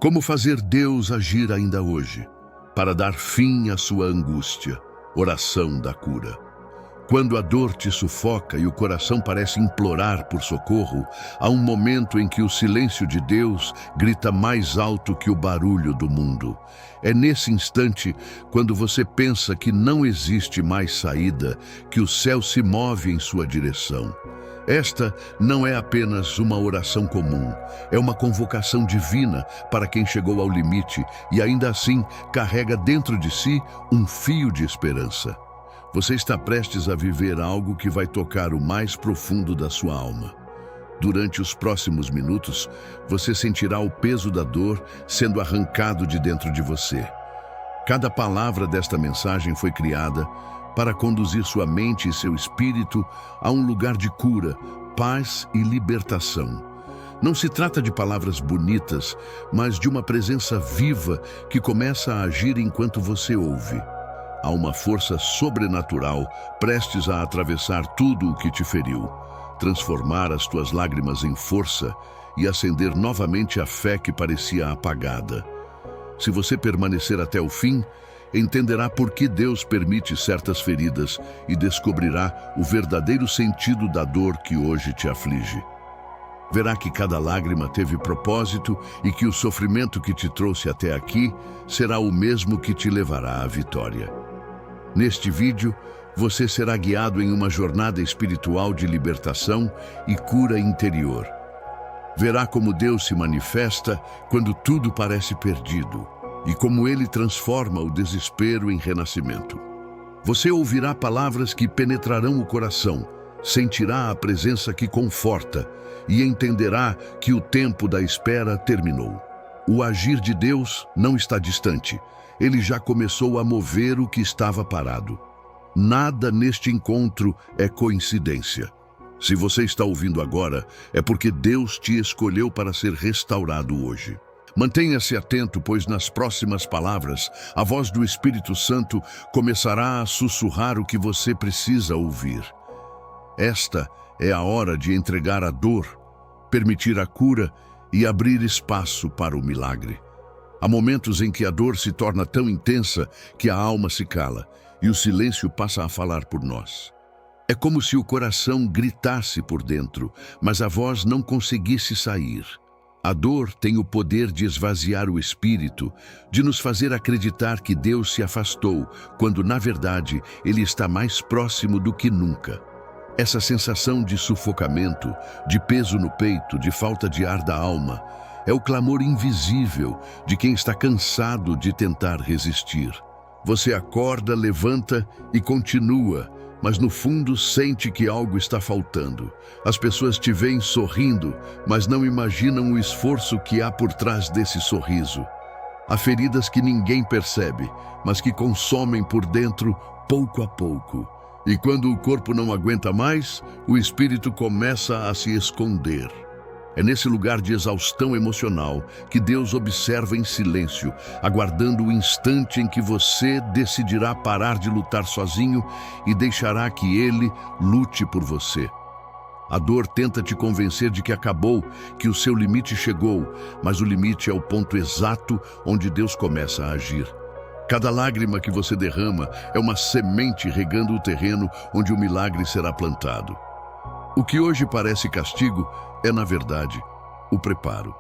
Como fazer Deus agir ainda hoje, para dar fim à sua angústia? Oração da cura. Quando a dor te sufoca e o coração parece implorar por socorro, há um momento em que o silêncio de Deus grita mais alto que o barulho do mundo. É nesse instante, quando você pensa que não existe mais saída, que o céu se move em sua direção. Esta não é apenas uma oração comum, é uma convocação divina para quem chegou ao limite e ainda assim carrega dentro de si um fio de esperança. Você está prestes a viver algo que vai tocar o mais profundo da sua alma. Durante os próximos minutos, você sentirá o peso da dor sendo arrancado de dentro de você. Cada palavra desta mensagem foi criada para conduzir sua mente e seu espírito a um lugar de cura, paz e libertação. Não se trata de palavras bonitas, mas de uma presença viva que começa a agir enquanto você ouve. Há uma força sobrenatural prestes a atravessar tudo o que te feriu, transformar as tuas lágrimas em força e acender novamente a fé que parecia apagada. Se você permanecer até o fim, entenderá por que Deus permite certas feridas e descobrirá o verdadeiro sentido da dor que hoje te aflige. Verá que cada lágrima teve propósito e que o sofrimento que te trouxe até aqui será o mesmo que te levará à vitória. Neste vídeo, você será guiado em uma jornada espiritual de libertação e cura interior. Verá como Deus se manifesta quando tudo parece perdido e como Ele transforma o desespero em renascimento. Você ouvirá palavras que penetrarão o coração, sentirá a presença que conforta e entenderá que o tempo da espera terminou. O agir de Deus não está distante. Ele já começou a mover o que estava parado. Nada neste encontro é coincidência. Se você está ouvindo agora, é porque Deus te escolheu para ser restaurado hoje. Mantenha-se atento, pois nas próximas palavras, a voz do Espírito Santo começará a sussurrar o que você precisa ouvir. Esta é a hora de entregar a dor, permitir a cura e abrir espaço para o milagre. Há momentos em que a dor se torna tão intensa que a alma se cala e o silêncio passa a falar por nós. É como se o coração gritasse por dentro, mas a voz não conseguisse sair. A dor tem o poder de esvaziar o espírito, de nos fazer acreditar que Deus se afastou, quando na verdade Ele está mais próximo do que nunca. Essa sensação de sufocamento, de peso no peito, de falta de ar da alma, é o clamor invisível de quem está cansado de tentar resistir. Você acorda, levanta e continua, mas no fundo sente que algo está faltando. As pessoas te veem sorrindo, mas não imaginam o esforço que há por trás desse sorriso. Há feridas que ninguém percebe, mas que consomem por dentro pouco a pouco. E quando o corpo não aguenta mais, o espírito começa a se esconder. É nesse lugar de exaustão emocional que Deus observa em silêncio, aguardando o instante em que você decidirá parar de lutar sozinho e deixará que Ele lute por você. A dor tenta te convencer de que acabou, que o seu limite chegou, mas o limite é o ponto exato onde Deus começa a agir. Cada lágrima que você derrama é uma semente regando o terreno onde o milagre será plantado. O que hoje parece castigo é, na verdade, o preparo.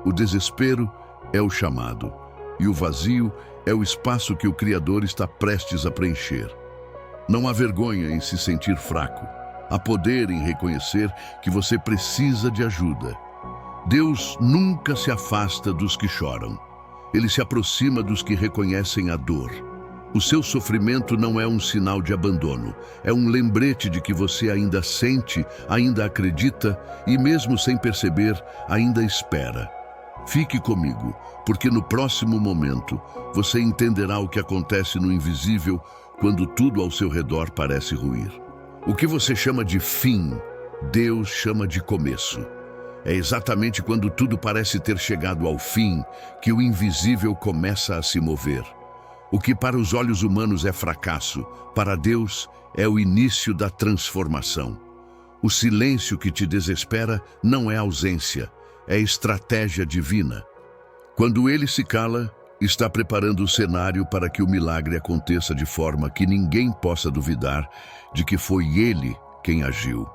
O desespero é o chamado, e o vazio é o espaço que o Criador está prestes a preencher. Não há vergonha em se sentir fraco. Há poder em reconhecer que você precisa de ajuda. Deus nunca se afasta dos que choram. Ele se aproxima dos que reconhecem a dor. O seu sofrimento não é um sinal de abandono, é um lembrete de que você ainda sente, ainda acredita e, mesmo sem perceber, ainda espera. Fique comigo, porque no próximo momento você entenderá o que acontece no invisível quando tudo ao seu redor parece ruir. O que você chama de fim, Deus chama de começo. É exatamente quando tudo parece ter chegado ao fim que o invisível começa a se mover. O que para os olhos humanos é fracasso, para Deus é o início da transformação. O silêncio que te desespera não é ausência, é estratégia divina. Quando ele se cala, está preparando o cenário para que o milagre aconteça de forma que ninguém possa duvidar de que foi ele quem agiu.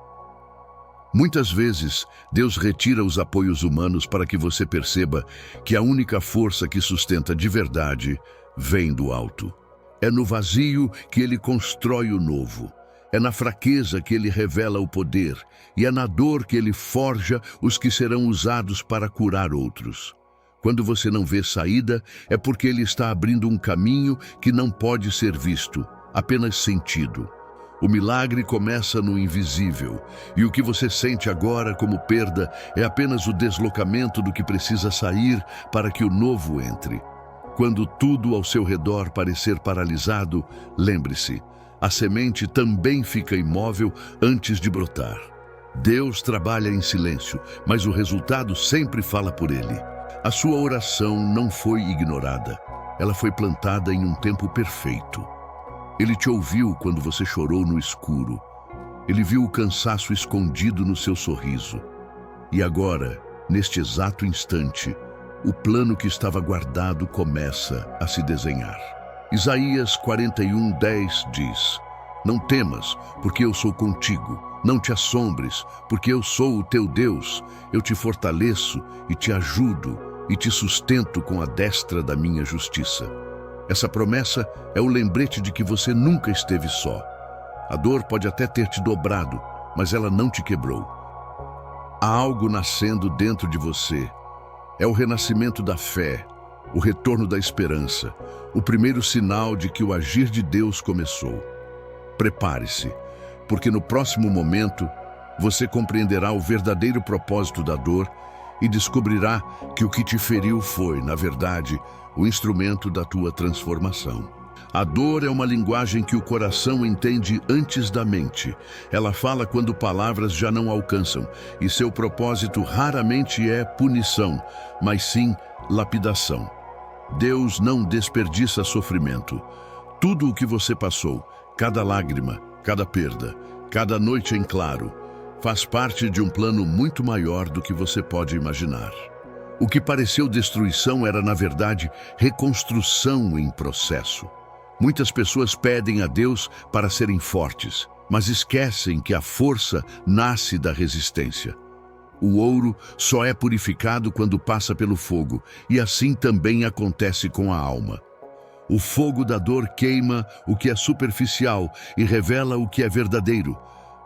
Muitas vezes, Deus retira os apoios humanos para que você perceba que a única força que sustenta de verdade vem do alto. É no vazio que ele constrói o novo. É na fraqueza que ele revela o poder. E é na dor que ele forja os que serão usados para curar outros. Quando você não vê saída, é porque ele está abrindo um caminho que não pode ser visto, apenas sentido. O milagre começa no invisível, e o que você sente agora como perda é apenas o deslocamento do que precisa sair para que o novo entre. Quando tudo ao seu redor parecer paralisado, lembre-se, a semente também fica imóvel antes de brotar. Deus trabalha em silêncio, mas o resultado sempre fala por ele. A sua oração não foi ignorada, ela foi plantada em um tempo perfeito. Ele te ouviu quando você chorou no escuro. Ele viu o cansaço escondido no seu sorriso. E agora, neste exato instante, o plano que estava guardado começa a se desenhar. Isaías 41:10 diz: Não temas, porque eu sou contigo. Não te assombres, porque eu sou o teu Deus. Eu te fortaleço e te ajudo e te sustento com a destra da minha justiça. Essa promessa é o lembrete de que você nunca esteve só. A dor pode até ter te dobrado, mas ela não te quebrou. Há algo nascendo dentro de você. É o renascimento da fé, o retorno da esperança, o primeiro sinal de que o agir de Deus começou. Prepare-se, porque no próximo momento você compreenderá o verdadeiro propósito da dor e descobrirá que o que te feriu foi, na verdade, o instrumento da tua transformação. A dor é uma linguagem que o coração entende antes da mente. Ela fala quando palavras já não alcançam, e seu propósito raramente é punição, mas sim lapidação. Deus não desperdiça sofrimento. Tudo o que você passou, cada lágrima, cada perda, cada noite em claro, faz parte de um plano muito maior do que você pode imaginar. O que pareceu destruição era, na verdade, reconstrução em processo. Muitas pessoas pedem a Deus para serem fortes, mas esquecem que a força nasce da resistência. O ouro só é purificado quando passa pelo fogo, e assim também acontece com a alma. O fogo da dor queima o que é superficial e revela o que é verdadeiro.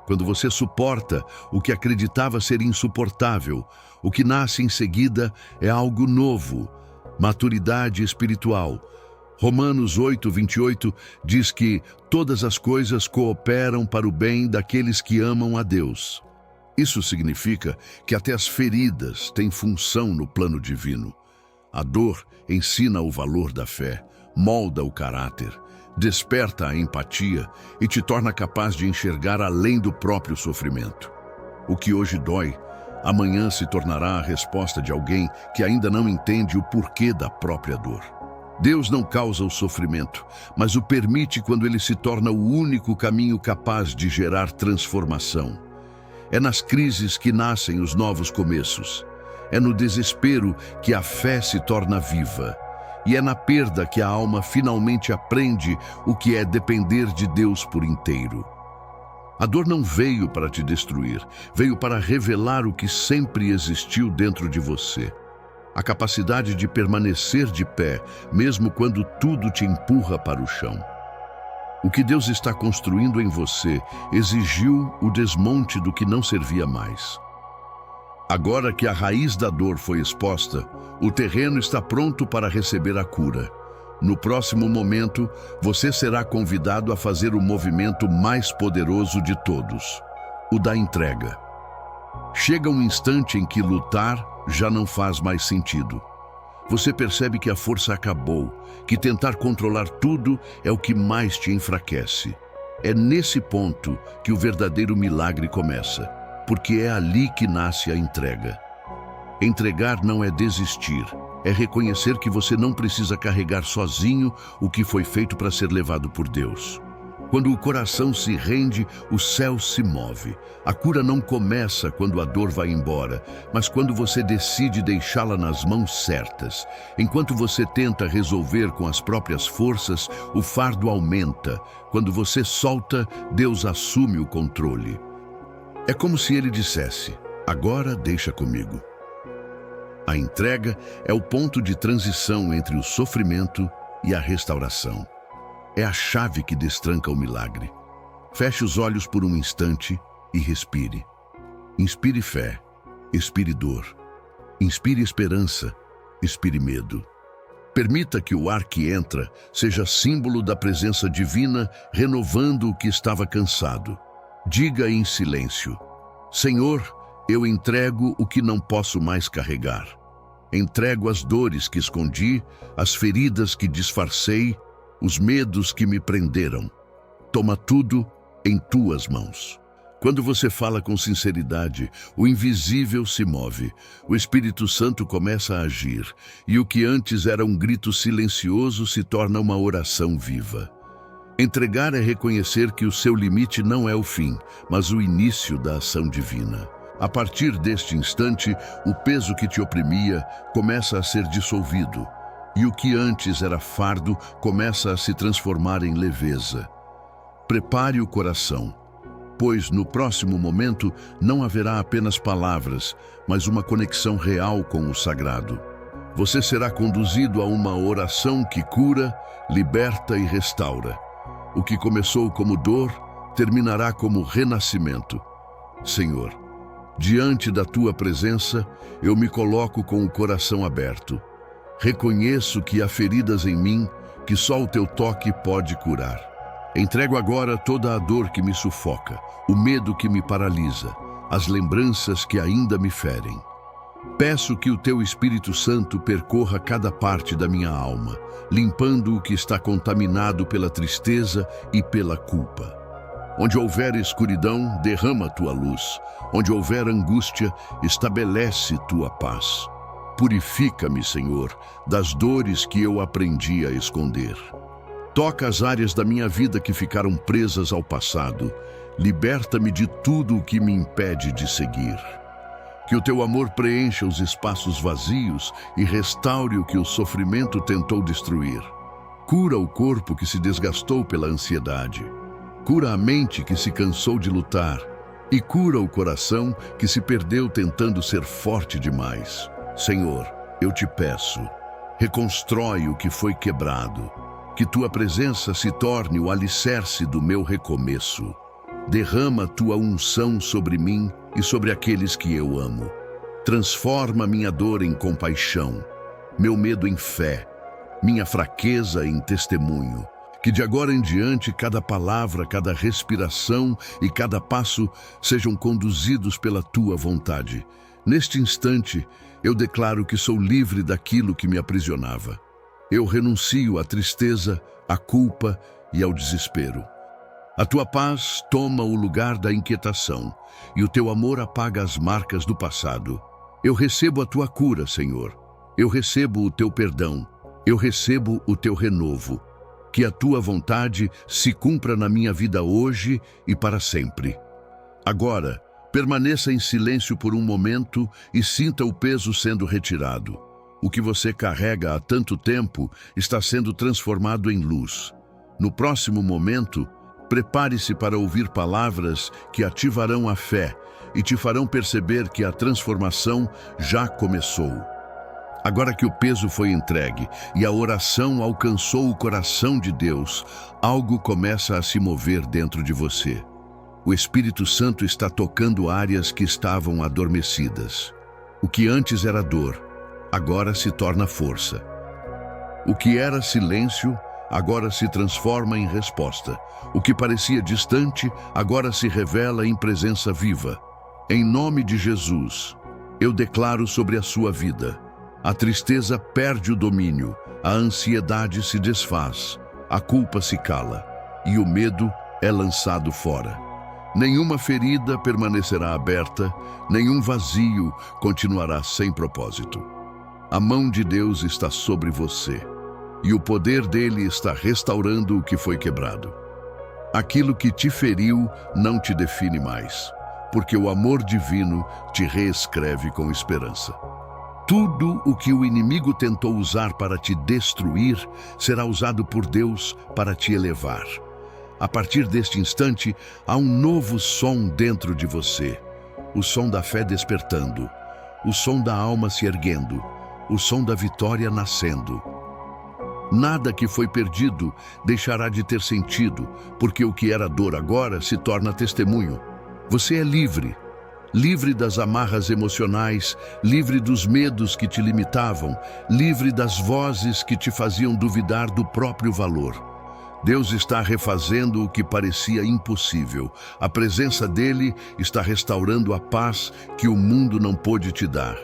Quando você suporta o que acreditava ser insuportável, o que nasce em seguida é algo novo, maturidade espiritual. Romanos 8:28 diz que todas as coisas cooperam para o bem daqueles que amam a Deus. Isso significa que até as feridas têm função no plano divino. A dor ensina o valor da fé, molda o caráter, desperta a empatia e te torna capaz de enxergar além do próprio sofrimento. O que hoje dói, amanhã se tornará a resposta de alguém que ainda não entende o porquê da própria dor. Deus não causa o sofrimento, mas o permite quando ele se torna o único caminho capaz de gerar transformação. É nas crises que nascem os novos começos. É no desespero que a fé se torna viva. E é na perda que a alma finalmente aprende o que é depender de Deus por inteiro. A dor não veio para te destruir, veio para revelar o que sempre existiu dentro de você. A capacidade de permanecer de pé, mesmo quando tudo te empurra para o chão. O que Deus está construindo em você exigiu o desmonte do que não servia mais. Agora que a raiz da dor foi exposta, o terreno está pronto para receber a cura. No próximo momento, você será convidado a fazer o movimento mais poderoso de todos, o da entrega. Chega um instante em que lutar já não faz mais sentido. Você percebe que a força acabou, que tentar controlar tudo é o que mais te enfraquece. É nesse ponto que o verdadeiro milagre começa, porque é ali que nasce a entrega. Entregar não é desistir, é reconhecer que você não precisa carregar sozinho o que foi feito para ser levado por Deus. Quando o coração se rende, o céu se move. A cura não começa quando a dor vai embora, mas quando você decide deixá-la nas mãos certas. Enquanto você tenta resolver com as próprias forças, o fardo aumenta. Quando você solta, Deus assume o controle. É como se ele dissesse: agora deixa comigo. A entrega é o ponto de transição entre o sofrimento e a restauração. É a chave que destranca o milagre. Feche os olhos por um instante e respire. Inspire fé, expire dor. Inspire esperança, expire medo. Permita que o ar que entra seja símbolo da presença divina, renovando o que estava cansado. Diga em silêncio: Senhor, eu entrego o que não posso mais carregar. Entrego as dores que escondi, as feridas que disfarcei, os medos que me prenderam. Toma tudo em tuas mãos. Quando você fala com sinceridade, o invisível se move, o Espírito Santo começa a agir, e o que antes era um grito silencioso se torna uma oração viva. Entregar é reconhecer que o seu limite não é o fim, mas o início da ação divina. A partir deste instante, o peso que te oprimia começa a ser dissolvido, e o que antes era fardo começa a se transformar em leveza. Prepare o coração, pois no próximo momento não haverá apenas palavras, mas uma conexão real com o sagrado. Você será conduzido a uma oração que cura, liberta e restaura. O que começou como dor, terminará como renascimento. Senhor, diante da tua presença, eu me coloco com o coração aberto. Reconheço que há feridas em mim que só o teu toque pode curar. Entrego agora toda a dor que me sufoca, o medo que me paralisa, as lembranças que ainda me ferem. Peço que o teu Espírito Santo percorra cada parte da minha alma, limpando o que está contaminado pela tristeza e pela culpa. Onde houver escuridão, derrama tua luz. Onde houver angústia, estabelece tua paz. Purifica-me, Senhor, das dores que eu aprendi a esconder. Toca as áreas da minha vida que ficaram presas ao passado. Liberta-me de tudo o que me impede de seguir. Que o teu amor preencha os espaços vazios e restaure o que o sofrimento tentou destruir. Cura o corpo que se desgastou pela ansiedade. Cura a mente que se cansou de lutar. E cura o coração que se perdeu tentando ser forte demais. Senhor, eu te peço, reconstrói o que foi quebrado. Que tua presença se torne o alicerce do meu recomeço. Derrama tua unção sobre mim e sobre aqueles que eu amo. Transforma minha dor em compaixão, meu medo em fé, minha fraqueza em testemunho. Que de agora em diante cada palavra, cada respiração e cada passo sejam conduzidos pela tua vontade. Neste instante, eu declaro que sou livre daquilo que me aprisionava. Eu renuncio à tristeza, à culpa e ao desespero. A tua paz toma o lugar da inquietação, e o teu amor apaga as marcas do passado. Eu recebo a tua cura, Senhor. Eu recebo o teu perdão. Eu recebo o teu renovo. Que a tua vontade se cumpra na minha vida hoje e para sempre. Agora, permaneça em silêncio por um momento e sinta o peso sendo retirado. O que você carrega há tanto tempo está sendo transformado em luz. No próximo momento, prepare-se para ouvir palavras que ativarão a fé e te farão perceber que a transformação já começou. Agora que o peso foi entregue e a oração alcançou o coração de Deus, algo começa a se mover dentro de você. O Espírito Santo está tocando áreas que estavam adormecidas. O que antes era dor, agora se torna força. O que era silêncio, agora se transforma em resposta. O que parecia distante, agora se revela em presença viva. Em nome de Jesus, eu declaro sobre a sua vida: a tristeza perde o domínio, a ansiedade se desfaz, a culpa se cala e o medo é lançado fora. Nenhuma ferida permanecerá aberta, nenhum vazio continuará sem propósito. A mão de Deus está sobre você, e o poder dele está restaurando o que foi quebrado. Aquilo que te feriu não te define mais, porque o amor divino te reescreve com esperança. Tudo o que o inimigo tentou usar para te destruir será usado por Deus para te elevar. A partir deste instante, há um novo som dentro de você. O som da fé despertando, o som da alma se erguendo, o som da vitória nascendo. Nada que foi perdido deixará de ter sentido, porque o que era dor agora se torna testemunho. Você é livre. Livre das amarras emocionais, livre dos medos que te limitavam, livre das vozes que te faziam duvidar do próprio valor. Deus está refazendo o que parecia impossível. A presença dele está restaurando a paz que o mundo não pôde te dar.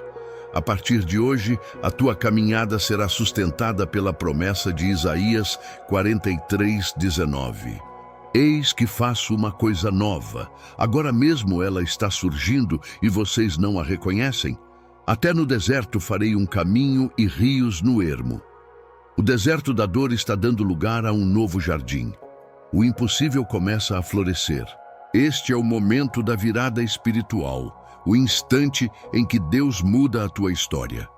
A partir de hoje, a tua caminhada será sustentada pela promessa de Isaías 43:19. Eis que faço uma coisa nova. Agora mesmo ela está surgindo e vocês não a reconhecem. Até no deserto farei um caminho e rios no ermo. O deserto da dor está dando lugar a um novo jardim. O impossível começa a florescer. Este é o momento da virada espiritual, o instante em que Deus muda a tua história.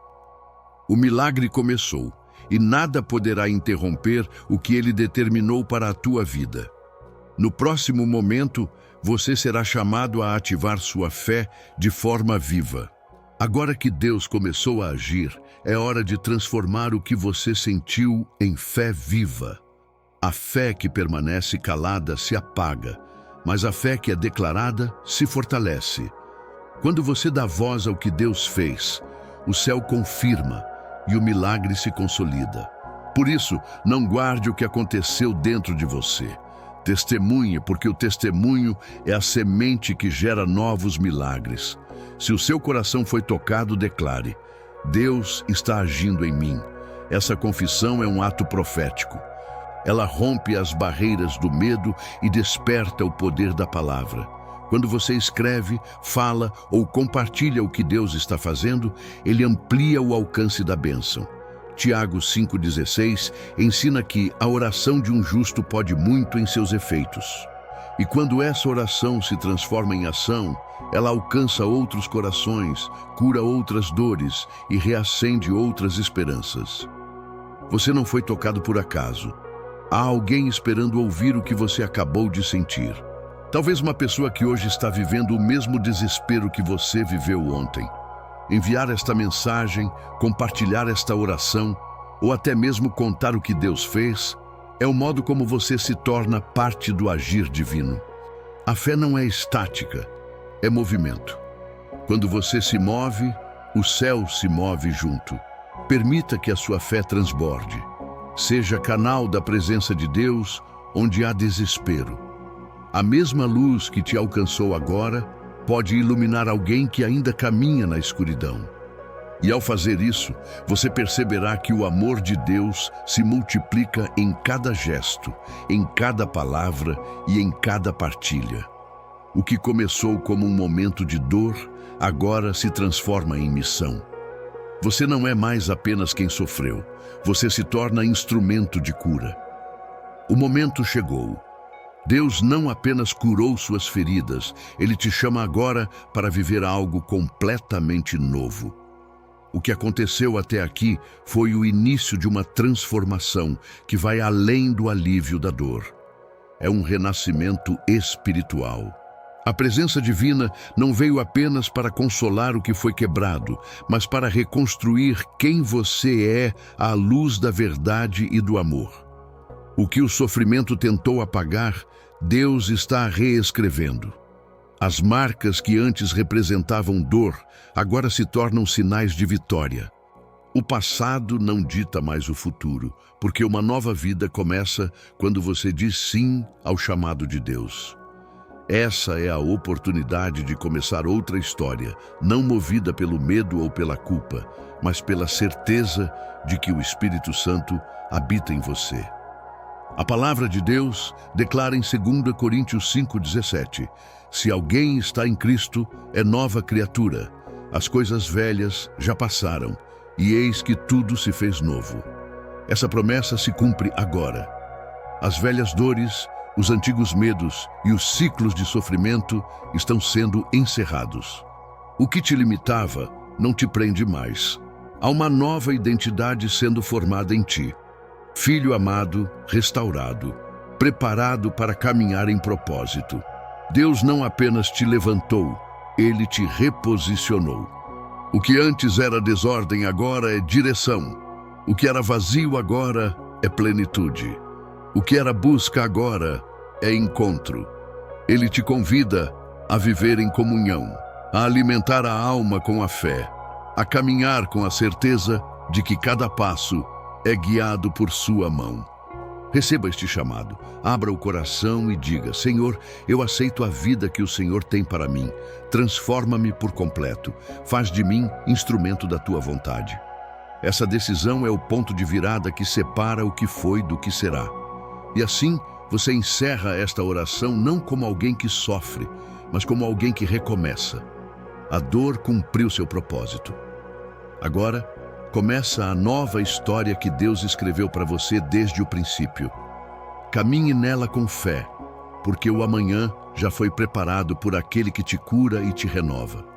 O milagre começou e nada poderá interromper o que ele determinou para a tua vida. No próximo momento, você será chamado a ativar sua fé de forma viva. Agora que Deus começou a agir, é hora de transformar o que você sentiu em fé viva. A fé que permanece calada se apaga, mas a fé que é declarada se fortalece. Quando você dá voz ao que Deus fez, o céu confirma e o milagre se consolida. Por isso, não guarde o que aconteceu dentro de você. Testemunhe, porque o testemunho é a semente que gera novos milagres. Se o seu coração foi tocado, declare: Deus está agindo em mim. Essa confissão é um ato profético. Ela rompe as barreiras do medo e desperta o poder da palavra. Quando você escreve, fala ou compartilha o que Deus está fazendo, ele amplia o alcance da bênção. Tiago 5,16 ensina que a oração de um justo pode muito em seus efeitos. E quando essa oração se transforma em ação, ela alcança outros corações, cura outras dores e reacende outras esperanças. Você não foi tocado por acaso. Há alguém esperando ouvir o que você acabou de sentir. Talvez uma pessoa que hoje está vivendo o mesmo desespero que você viveu ontem. Enviar esta mensagem, compartilhar esta oração, ou até mesmo contar o que Deus fez, é o modo como você se torna parte do agir divino. A fé não é estática, é movimento. Quando você se move, o céu se move junto. Permita que a sua fé transborde. Seja canal da presença de Deus onde há desespero. A mesma luz que te alcançou agora pode iluminar alguém que ainda caminha na escuridão. E ao fazer isso, você perceberá que o amor de Deus se multiplica em cada gesto, em cada palavra e em cada partilha. O que começou como um momento de dor, agora se transforma em missão. Você não é mais apenas quem sofreu, você se torna instrumento de cura. O momento chegou. Deus não apenas curou suas feridas, Ele te chama agora para viver algo completamente novo. O que aconteceu até aqui foi o início de uma transformação que vai além do alívio da dor. É um renascimento espiritual. A presença divina não veio apenas para consolar o que foi quebrado, mas para reconstruir quem você é à luz da verdade e do amor. O que o sofrimento tentou apagar, Deus está reescrevendo. As marcas que antes representavam dor, agora se tornam sinais de vitória. O passado não dita mais o futuro, porque uma nova vida começa quando você diz sim ao chamado de Deus. Essa é a oportunidade de começar outra história, não movida pelo medo ou pela culpa, mas pela certeza de que o Espírito Santo habita em você. A palavra de Deus declara em 2 Coríntios 5,17: se alguém está em Cristo, é nova criatura. As coisas velhas já passaram, e eis que tudo se fez novo. Essa promessa se cumpre agora. As velhas dores, Os antigos medos e os ciclos de sofrimento estão sendo encerrados. O que te limitava não te prende mais. Há uma nova identidade sendo formada em ti. Filho amado, restaurado, preparado para caminhar em propósito. Deus não apenas te levantou, Ele te reposicionou. O que antes era desordem agora é direção. O que era vazio agora é plenitude. O que era busca agora é encontro. Ele te convida a viver em comunhão, a alimentar a alma com a fé, a caminhar com a certeza de que cada passo é guiado por sua mão. Receba este chamado, abra o coração e diga: Senhor, eu aceito a vida que o Senhor tem para mim. Transforma-me por completo, faz de mim instrumento da tua vontade. Essa decisão é o ponto de virada que separa o que foi do que será. E assim, você encerra esta oração não como alguém que sofre, mas como alguém que recomeça. A dor cumpriu seu propósito. Agora, começa a nova história que Deus escreveu para você desde o princípio. Caminhe nela com fé, porque o amanhã já foi preparado por aquele que te cura e te renova.